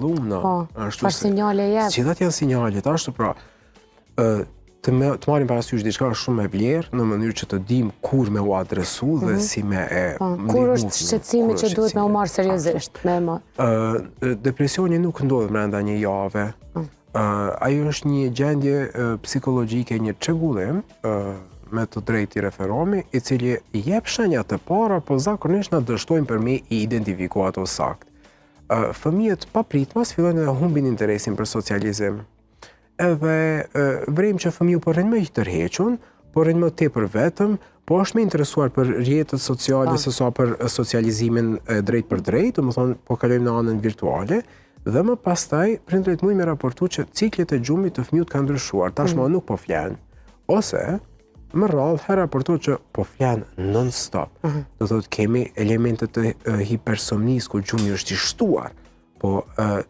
shpallumna. Çfarë sinjale jep? Cilat janë sinjalet, ashtu pra, të marrim parasysh diçka shumë e vlerë në mënyrë që të dim kur me u adresu dhe si me e kur është shqetësimi që duhet me u marrë seriozisht? Depresioni nuk ndodh brenda një jave. Ajo është një gjendje psikologjike, një çrregullim me të drejtë i referomi, i cili jep shenja të para, po zakonisht na dështojnë për me i identifiku ato sakt. Fëmijët papritmas fillojnë të humbin interesin për socializim. Edhe vrejmë që fëmiu po rrinë më i tërhequr, po rrinë më tepër vetëm, po është më interesuar për rrjetet sociale sesa për socializimin drejt për drejt, domethënë po kalojmë në anën virtuale, dhe më pastaj prindërit mujnë me raportu që ciklet e gjumit të fëmijët kanë ndryshuar, tashmë nuk po flen. Ose më rrallë herë raportohet që po flen non-stop. Do thotë kemi elementet të hipersomnisë ku gjumi është i shtuar, po